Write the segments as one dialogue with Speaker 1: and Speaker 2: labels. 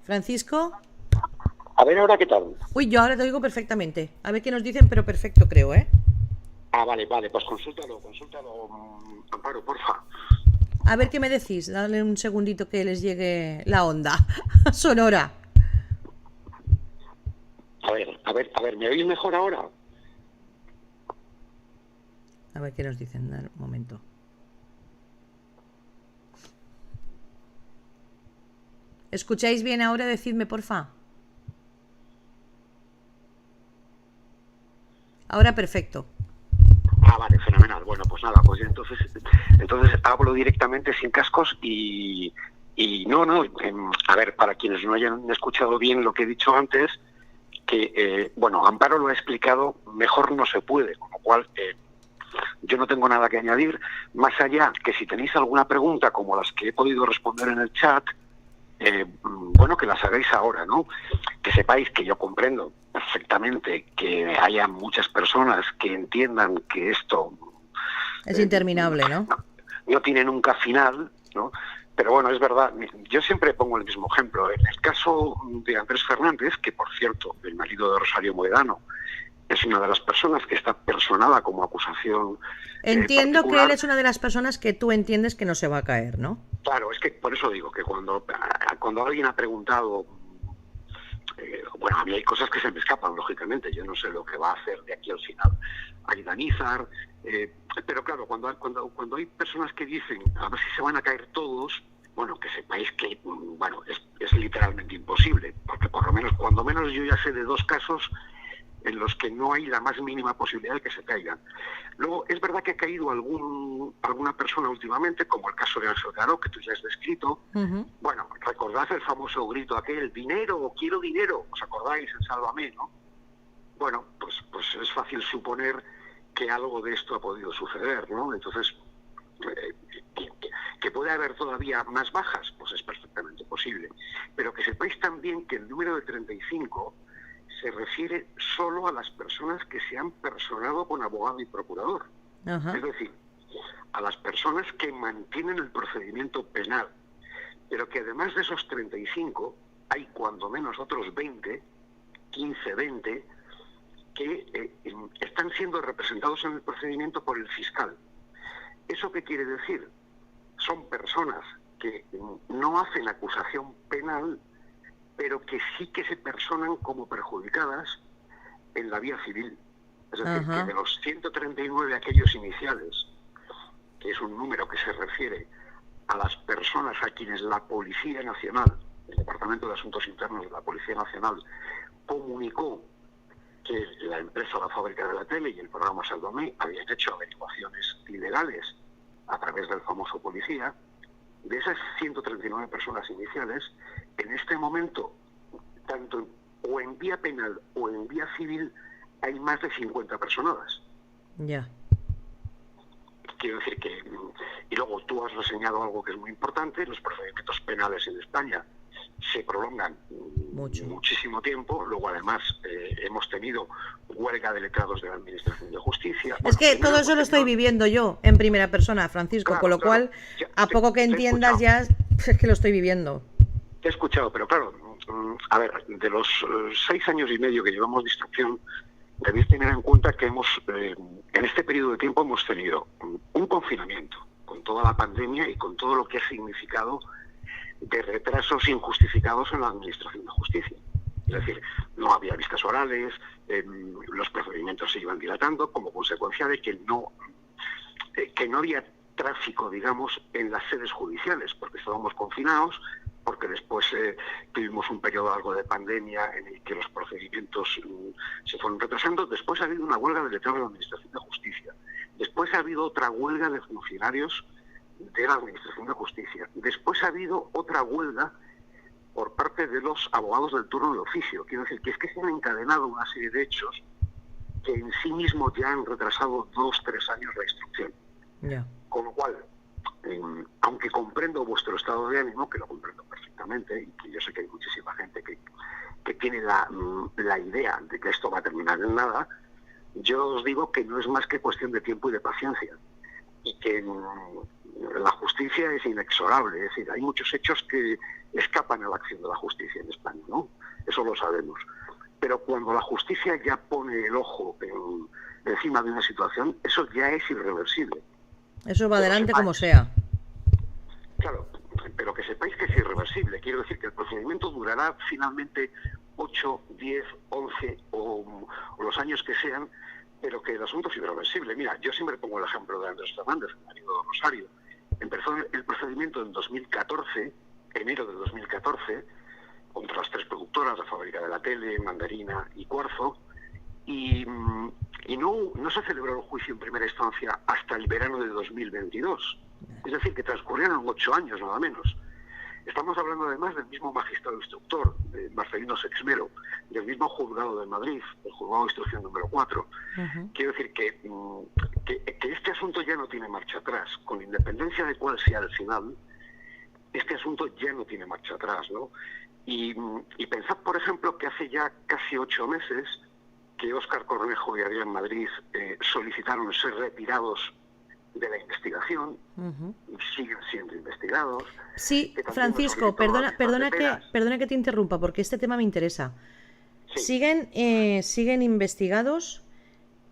Speaker 1: Francisco.
Speaker 2: A ver ahora qué tal.
Speaker 1: Uy, yo ahora te oigo perfectamente. A ver qué nos dicen, pero perfecto, creo, ¿eh?
Speaker 2: Vale, pues consúltalo, Amparo, porfa.
Speaker 1: A ver qué me decís. Dale un segundito que les llegue la onda sonora.
Speaker 2: ¿Me oís mejor ahora?
Speaker 1: A ver qué nos dicen. Dale un momento. ¿Escucháis bien ahora? Decidme, porfa. Ahora perfecto.
Speaker 2: Vale, fenomenal. Bueno, pues nada, pues entonces hablo directamente sin cascos y no, a ver, para quienes no hayan escuchado bien lo que he dicho antes, que, Amparo lo ha explicado, mejor no se puede, con lo cual yo no tengo nada que añadir, más allá que si tenéis alguna pregunta como las que he podido responder en el chat, que las hagáis ahora, ¿no? Que sepáis que yo comprendo perfectamente que haya muchas personas que entiendan que esto
Speaker 1: es interminable, ¿no?
Speaker 2: No tiene nunca final, ¿no? Pero bueno, es verdad, yo siempre pongo el mismo ejemplo. En el caso de Andrés Fernández, que por cierto, el marido de Rosario Moedano, es una de las personas que está personada como acusación.
Speaker 1: Entiendo que él es una de las personas que tú entiendes que no se va a caer, ¿no?
Speaker 2: Claro, es que por eso digo que cuando alguien ha preguntado, a mí hay cosas que se me escapan, lógicamente, yo no sé lo que va a hacer de aquí al final Aida Nízar, pero claro, cuando hay personas que dicen a ver si se van a caer todos, que sepáis que es literalmente imposible, porque cuando menos yo ya sé de 2 casos en los que no hay la más mínima posibilidad de que se caigan. Luego, es verdad que ha caído alguna persona últimamente, como el caso de Ángel Garó, que tú ya has descrito.
Speaker 1: Uh-huh.
Speaker 2: Recordad el famoso grito aquel, dinero, quiero dinero, ¿os acordáis en Sálvame, no? Bueno, pues es fácil suponer que algo de esto ha podido suceder, ¿no? Entonces, que puede haber todavía más bajas, pues es perfectamente posible. Pero que sepáis también que el número de 35 se refiere solo a las personas que se han personado con abogado y procurador. Uh-huh. Es decir, a las personas que mantienen el procedimiento penal, pero que además de esos 35 hay cuando menos otros 20, 15, 20, que están siendo representados en el procedimiento por el fiscal. ¿Eso qué quiere decir? Son personas que no hacen acusación penal, pero que sí que se personan como perjudicadas en la vía civil. Es decir, que de los 139 aquellos iniciales, que es un número que se refiere a las personas a quienes la Policía Nacional, el Departamento de Asuntos Internos de la Policía Nacional, comunicó que la empresa La Fábrica de la Tele y el programa Sálvame habían hecho averiguaciones ilegales a través del famoso policía. De esas 139 personas iniciales, en este momento, tanto o en vía penal o en vía civil, hay más de 50 personas.
Speaker 1: Ya. Yeah.
Speaker 2: Quiero decir que, y luego tú has reseñado algo que es muy importante, los procedimientos penales en España se prolongan muchísimo tiempo. Luego además hemos tenido huelga de letrados de la Administración de Justicia.
Speaker 1: Es que todo eso lo estoy viviendo yo en primera persona, Francisco, claro, con lo cual a poco que entiendas ya es que lo estoy viviendo.
Speaker 2: Te he escuchado, pero claro, a ver, de los 6 años y medio que llevamos de instrucción, debéis tener en cuenta que en este periodo de tiempo hemos tenido un confinamiento con toda la pandemia y con todo lo que ha significado de retrasos injustificados en la Administración de Justicia. Es decir, no había vistas orales, los procedimientos se iban dilatando como consecuencia de que no había tráfico, digamos, en las sedes judiciales, porque estábamos confinados, porque después tuvimos un periodo largo de pandemia en el que los procedimientos se fueron retrasando. Después ha habido una huelga de letrados de la Administración de Justicia. Después ha habido otra huelga de funcionarios de la Administración de Justicia. Después ha habido otra huelga por parte de los abogados del turno de oficio. Quiero decir que es que se han encadenado una serie de hechos que en sí mismos ya han retrasado 2-3 años la instrucción.
Speaker 1: Yeah.
Speaker 2: Con lo cual, aunque comprendo vuestro estado de ánimo, que lo comprendo perfectamente, y que yo sé que hay muchísima gente que tiene la idea de que esto va a terminar en nada, yo os digo que no es más que cuestión de tiempo y de paciencia. Y que la justicia es inexorable, es decir, hay muchos hechos que escapan a la acción de la justicia en España, ¿no? Eso lo sabemos. Pero cuando la justicia ya pone el ojo encima de una situación, eso ya es irreversible.
Speaker 1: Eso va
Speaker 2: Pero
Speaker 1: adelante
Speaker 2: sepáis,
Speaker 1: como sea.
Speaker 2: claro, pero que sepáis que es irreversible. Quiero decir que el procedimiento durará finalmente 8, 10, 11 o los años que sean, pero que el asunto es irreversible. Mira, yo siempre pongo el ejemplo de Andrés Fernández, el marido de Rosario. Empezó el procedimiento en 2014, enero de 2014, contra las 3 productoras, la Fábrica de la Tele, Mandarina y Cuarzo, y no se celebró el juicio en primera instancia hasta el verano de 2022. Es decir, que transcurrieron 8 años, nada menos. Estamos hablando además del mismo magistrado instructor, de Marcelino Sexmero, del mismo juzgado de Madrid, el juzgado de instrucción número 4. Quiero decir que este asunto ya no tiene marcha atrás. Con independencia de cuál sea el final, este asunto ya no tiene marcha atrás, ¿no? Y pensad, por ejemplo, que hace ya casi 8 meses que Óscar Cornejo y Adrián Madrid solicitaron ser retirados de la investigación, y siguen siendo investigados.
Speaker 1: Sí, Francisco, perdona que te interrumpa, porque este tema me interesa.
Speaker 2: Sí.
Speaker 1: Siguen investigados,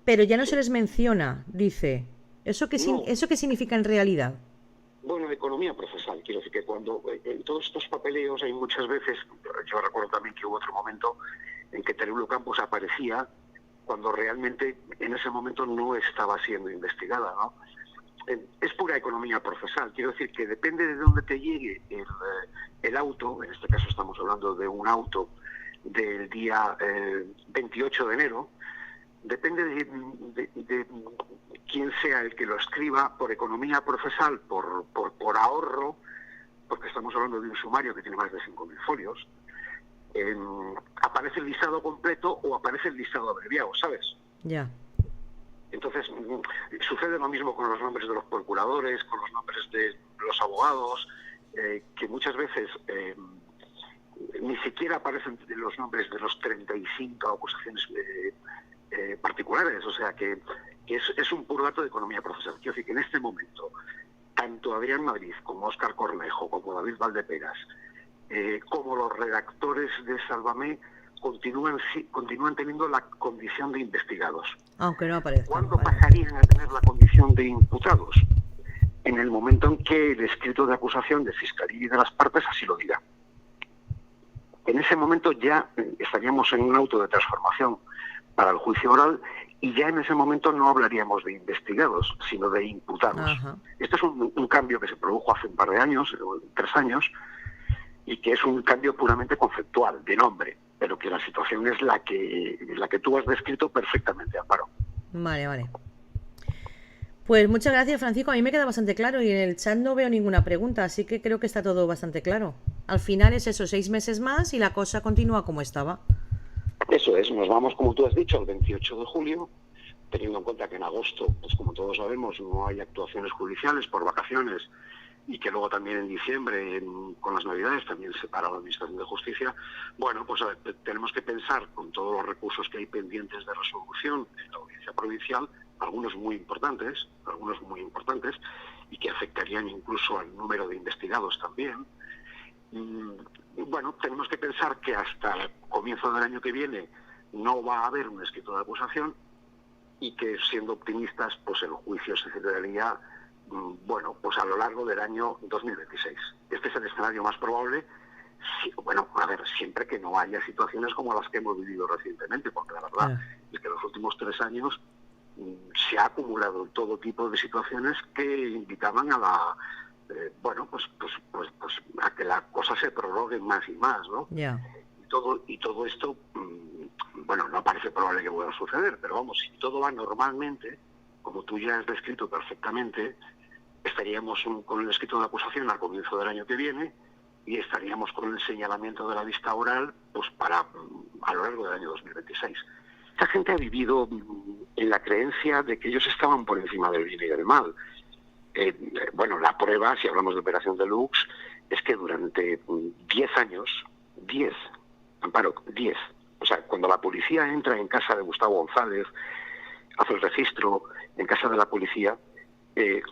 Speaker 1: pero ya no
Speaker 2: Sí.
Speaker 1: se les menciona, dice. ¿Eso qué significa en realidad?
Speaker 2: Bueno, economía procesal. Quiero decir que cuando en todos estos papeleos hay muchas veces, yo recuerdo también que hubo otro momento en que Terulo Campos aparecía cuando realmente en ese momento no estaba siendo investigada, ¿no? Es pura economía procesal. Quiero decir que depende de dónde te llegue el auto, en este caso estamos hablando de un auto del día 28 de enero, depende de quién sea el que lo escriba, por economía procesal, por ahorro, porque estamos hablando de un sumario que tiene más de 5.000 folios, aparece el listado completo o aparece el listado abreviado, ¿sabes?
Speaker 1: Ya.
Speaker 2: Entonces, sucede lo mismo con los nombres de los procuradores, con los nombres de los abogados, que muchas veces ni siquiera aparecen los nombres de los 35 acusaciones particulares. O sea, que es un purgato de economía procesal. Quiero decir que en este momento, tanto Adrián Madrid como Óscar Cornejo, como David Valdeperas, como los redactores de Sálvame, continúan teniendo la condición de investigados.
Speaker 1: Aunque no aparezcan.
Speaker 2: ¿Cuándo pasarían a tener la condición de imputados? En el momento en que el escrito de acusación de Fiscalía y de las partes así lo diga. En ese momento ya estaríamos en un auto de transformación para el juicio oral y ya en ese momento no hablaríamos de investigados, sino de imputados.
Speaker 1: Ajá.
Speaker 2: Este es un cambio que se produjo hace un par de años, 3 años, y que es un cambio puramente conceptual, de nombre, pero que la situación es la que tú has descrito perfectamente, Amparo.
Speaker 1: Vale. Pues muchas gracias, Francisco. A mí me queda bastante claro y en el chat no veo ninguna pregunta, así que creo que está todo bastante claro. Al final es eso, 6 meses más y la cosa continúa como estaba.
Speaker 2: Eso es, nos vamos, como tú has dicho, el 28 de julio, teniendo en cuenta que en agosto, pues como todos sabemos, no hay actuaciones judiciales por vacaciones y que luego también en diciembre, con las Navidades, también se para la Administración de Justicia. Bueno, pues tenemos que pensar, con todos los recursos que hay pendientes de resolución en la Audiencia Provincial, algunos muy importantes, y que afectarían incluso al número de investigados también. Bueno, tenemos que pensar que hasta el comienzo del año que viene no va a haber un escrito de acusación y que, siendo optimistas, pues el juicio se celebraría bueno, pues a lo largo del año 2026. Este es el escenario más probable, bueno, a ver, siempre que no haya situaciones como las que hemos vivido recientemente, porque la verdad es que en los últimos 3 años se ha acumulado todo tipo de situaciones que invitaban a la pues a que la cosa se prorrogue más y más, ¿no?
Speaker 1: Yeah.
Speaker 2: Y todo esto, bueno, no parece probable que pueda suceder, pero vamos, si todo va normalmente, como tú ya has descrito perfectamente, estaríamos con el escrito de acusación al comienzo del año que viene y estaríamos con el señalamiento de la vista oral pues a lo largo del año 2026. Esta gente ha vivido en la creencia de que ellos estaban por encima del bien y del mal. Bueno, la prueba, si hablamos de Operación Deluxe, es que durante 10 años, 10, Amparo, 10, o sea, cuando la policía entra en casa de Gustavo González, hace el registro en casa de la policía,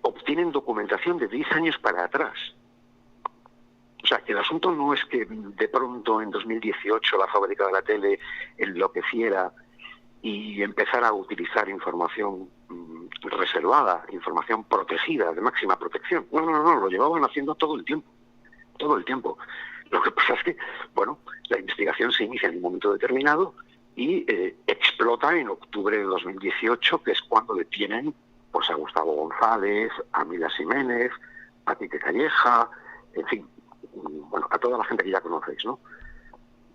Speaker 2: obtienen documentación de 10 años para atrás. O sea, que el asunto no es que de pronto en 2018 la fábrica de la tele enloqueciera y empezara a utilizar información reservada, información protegida, de máxima protección. No, lo llevaban haciendo todo el tiempo. Todo el tiempo. Lo que pasa es que, bueno, la investigación se inicia en un momento determinado y explota en octubre de 2018, que es cuando detienen pues a Gustavo González, a Mila Jiménez, a Quique Calleja, en fin, bueno, a toda la gente que ya conocéis, ¿no?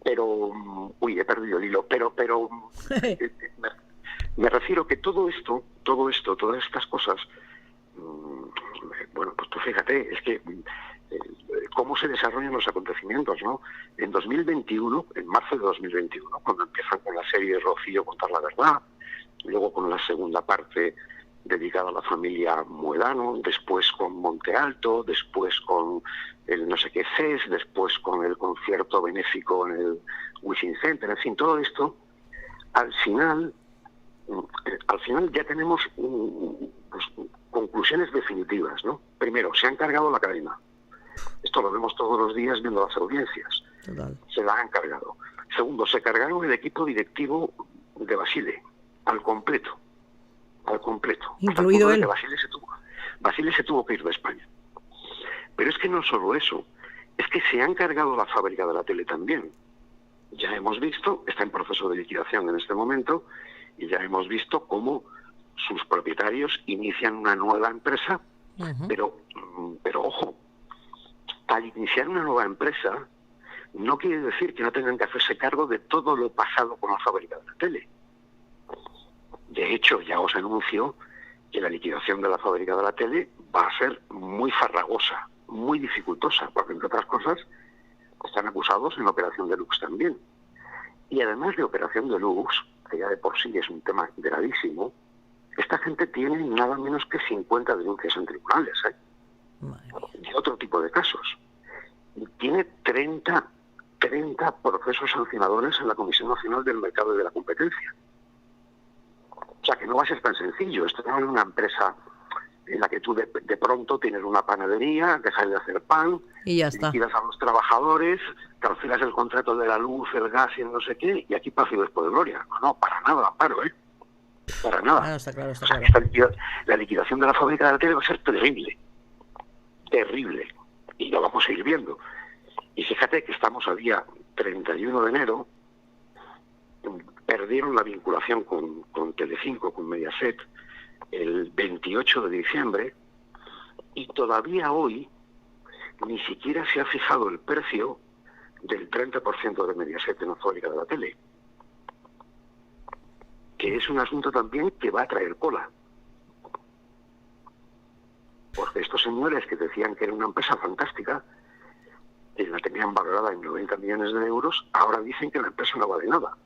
Speaker 2: Pero, he perdido el hilo, pero me refiero que todo esto, todas estas cosas, bueno, pues tú fíjate, es que cómo se desarrollan los acontecimientos, ¿no? En 2021, en marzo de 2021, cuando empiezan con la serie Rocío contar la verdad, luego con la segunda parte dedicada a la familia Muedano, después con Monte Alto, después con el no sé qué CES, después con el concierto benéfico en el Wishing Center, en fin, todo esto, al final ya tenemos pues, conclusiones definitivas, ¿no? Primero, se han cargado la cadena. Esto lo vemos todos los días viendo las audiencias.
Speaker 1: Total.
Speaker 2: Se la han cargado. Segundo, se cargaron el equipo directivo de Basile, al completo.
Speaker 1: Incluido él.
Speaker 2: Basile se tuvo que ir de España. Pero es que no solo eso, es que se han cargado la fábrica de la tele también. Ya hemos visto, está en proceso de liquidación en este momento, y ya hemos visto cómo sus propietarios inician una nueva empresa, pero ojo, al iniciar una nueva empresa no quiere decir que no tengan que hacerse cargo de todo lo pasado con la fábrica de la tele. De hecho, ya os anuncio que la liquidación de la fábrica de la tele va a ser muy farragosa, muy dificultosa, porque entre otras cosas están acusados en la Operación Deluxe también. Y además de Operación Deluxe, que ya de por sí es un tema gravísimo, esta gente tiene nada menos que 50 denuncias en tribunales, de otro tipo de casos. Y tiene 30 procesos sancionadores en la Comisión Nacional del Mercado y de la Competencia. O sea, que no va a ser tan sencillo. Esto no es una empresa en la que tú de pronto tienes una panadería, dejas de hacer pan,
Speaker 1: y ya está.
Speaker 2: Liquidas a los trabajadores, cancelas el contrato de la luz, el gas y no sé qué, y aquí paz y después de gloria. No, para nada, Amparo, para nada.
Speaker 1: Claro, está claro.
Speaker 2: La liquidación de la fábrica de la tele va a ser terrible. Y lo vamos a ir viendo. Y fíjate que estamos a día 31 de enero, perdieron la vinculación con Telecinco, con Mediaset, el 28 de diciembre, y todavía hoy ni siquiera se ha fijado el precio del 30% de Mediaset en la fábrica de la tele, que es un asunto también que va a traer cola. Porque estos señores que decían que era una empresa fantástica, que la tenían valorada en 90 millones de euros, ahora dicen que la empresa no vale nada,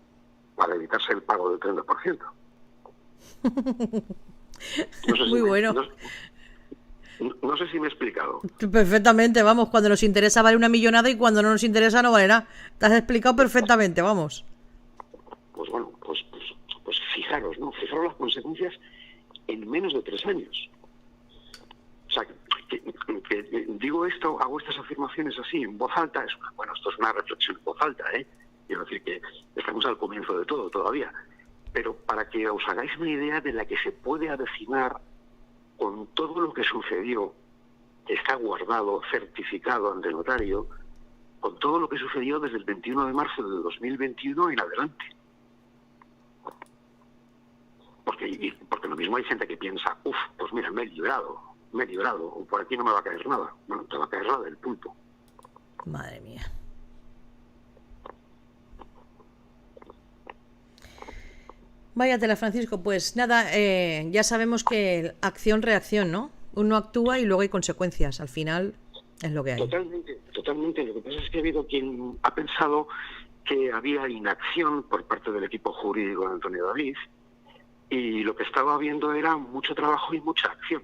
Speaker 2: para evitarse el pago del 30%. No sé
Speaker 1: Muy bueno.
Speaker 2: No sé si me he explicado.
Speaker 1: Perfectamente, vamos. Cuando nos interesa vale una millonada y cuando no nos interesa no vale nada. Te has explicado perfectamente, vamos.
Speaker 2: Pues bueno, pues fijaros, ¿no? Fijaros las consecuencias en menos de 3 años. O sea, que digo esto, hago estas afirmaciones así en voz alta, esto es una reflexión en voz alta, quiero decir que estamos al comienzo de todo todavía, pero para que os hagáis una idea de la que se puede avecinar con todo lo que sucedió, que está guardado, certificado ante notario, con todo lo que sucedió desde el 21 de marzo de 2021 en adelante. Porque lo mismo hay gente que piensa, pues mira, me he librado, o por aquí no me va a caer nada. Bueno, te va a caer nada del pulpo.
Speaker 1: Madre mía. Váyatela, Francisco. Pues nada, ya sabemos que acción-reacción, ¿no? Uno actúa y luego hay consecuencias. Al final es lo que hay.
Speaker 2: Totalmente. Lo que pasa es que ha habido quien ha pensado que había inacción por parte del equipo jurídico de Antonio David, y lo que estaba viendo era mucho trabajo y mucha acción.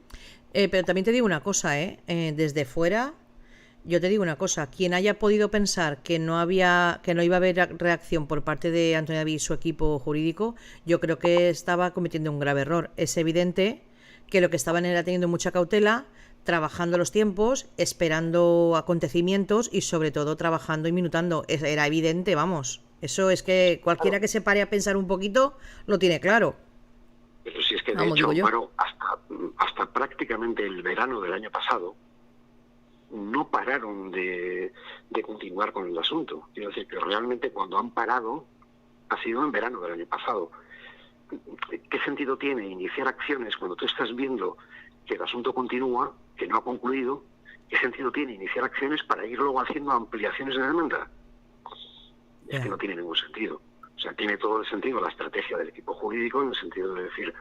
Speaker 1: Pero también te digo una cosa, desde fuera, yo te digo una cosa, quien haya podido pensar que no iba a haber reacción por parte de Antonio David y su equipo jurídico, yo creo que estaba cometiendo un grave error. Es evidente que lo que estaban era teniendo mucha cautela, trabajando los tiempos, esperando acontecimientos y sobre todo trabajando y minutando. Era evidente, vamos. Eso es que cualquiera que se pare a pensar un poquito lo tiene claro.
Speaker 2: Pero si es que de
Speaker 1: Vamos,
Speaker 2: hecho,
Speaker 1: digo yo.
Speaker 2: Amparo, hasta prácticamente el verano del año pasado, no pararon de continuar con el asunto. Quiero decir que realmente cuando han parado ha sido en verano del año pasado. ¿Qué sentido tiene iniciar acciones cuando tú estás viendo que el asunto continúa, que no ha concluido? ¿Qué sentido tiene iniciar acciones para ir luego haciendo ampliaciones de demanda? Es que no tiene ningún sentido. O sea, tiene todo el sentido la estrategia del equipo jurídico en el sentido de decir,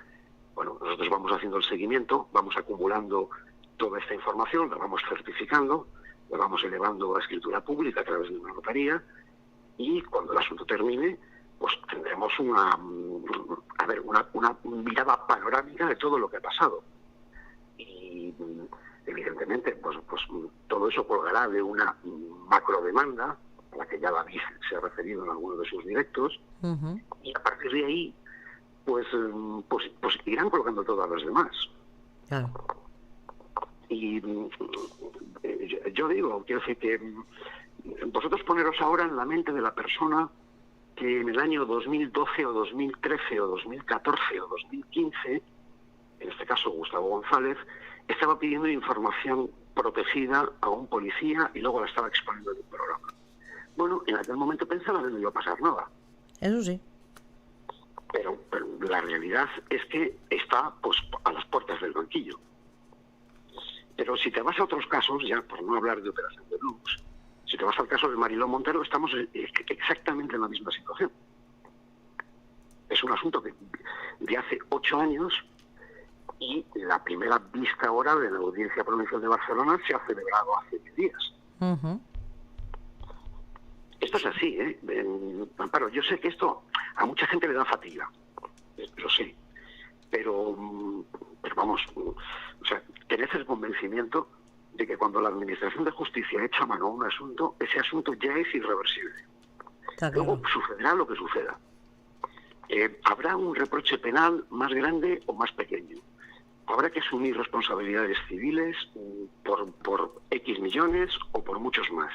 Speaker 2: bueno, nosotros vamos haciendo el seguimiento, vamos acumulando toda esta información, la vamos certificando, la vamos elevando a escritura pública a través de una notaría y cuando el asunto termine, pues tendremos una mirada panorámica de todo lo que ha pasado. Y evidentemente, pues todo eso colgará de una macrodemanda a la que ya David se ha referido en alguno de sus directos, y a partir de ahí, pues irán colgando todas las demás.
Speaker 1: Claro.
Speaker 2: Y yo digo, quiero decir que vosotros poneros ahora en la mente de la persona que en el año 2012 o 2013 o 2014 o 2015, en este caso Gustavo González, estaba pidiendo información protegida a un policía y luego la estaba exponiendo en un programa. Bueno, en aquel momento pensaba que no iba a pasar nada.
Speaker 1: Eso sí.
Speaker 2: Pero la realidad es que está pues a las puertas del banquillo. Pero si te vas a otros casos, ya por no hablar de Operación Deluxe, si te vas al caso de Mariló Montero, estamos exactamente en la misma situación. Es un asunto que de hace 8 años y la primera vista ahora de la Audiencia Provincial de Barcelona se ha celebrado hace 10 días. Esto es así, Amparo, yo sé que esto a mucha gente le da fatiga, lo sé, pero vamos, o sea, tened el convencimiento de que cuando la Administración de Justicia echa mano a un asunto, ese asunto ya es irreversible. Luego sucederá lo que suceda. Habrá un reproche penal más grande o más pequeño. Habrá que asumir responsabilidades civiles por X millones o por muchos más.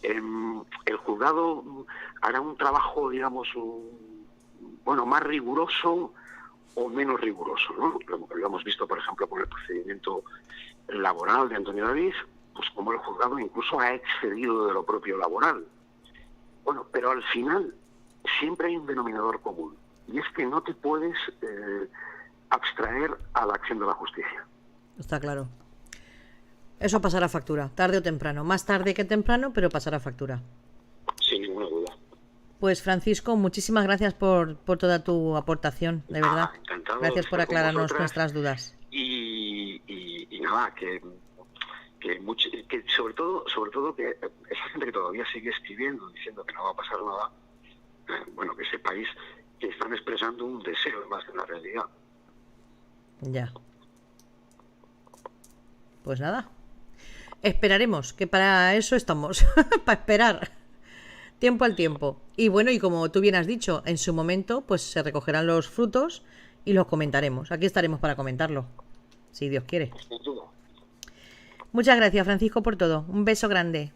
Speaker 2: El juzgado hará un trabajo, digamos, más riguroso o menos riguroso, ¿no? Lo hemos visto, por ejemplo, con el procedimiento laboral de Antonio David, pues como el juzgado incluso ha excedido de lo propio laboral. Bueno, pero al final siempre hay un denominador común, y es que no te puedes abstraer a la acción de la justicia.
Speaker 1: Está claro. Eso pasará factura, tarde o temprano. Más tarde que temprano, pero pasará factura.
Speaker 2: Sin ninguna duda.
Speaker 1: Pues Francisco, muchísimas gracias por toda tu aportación, de verdad.
Speaker 2: Encantado.
Speaker 1: Gracias por aclararnos nuestras dudas.
Speaker 2: Y nada, que sobre todo que esa gente que todavía sigue escribiendo diciendo que no va a pasar nada, que sepáis que están expresando un deseo más que una realidad.
Speaker 1: Ya. Pues nada. Esperaremos, que para eso estamos, para esperar. Tiempo al tiempo. Y bueno, y como tú bien has dicho, en su momento pues se recogerán los frutos y los comentaremos. Aquí estaremos para comentarlo, si Dios quiere. Muchas gracias, Francisco, por todo. Un beso grande.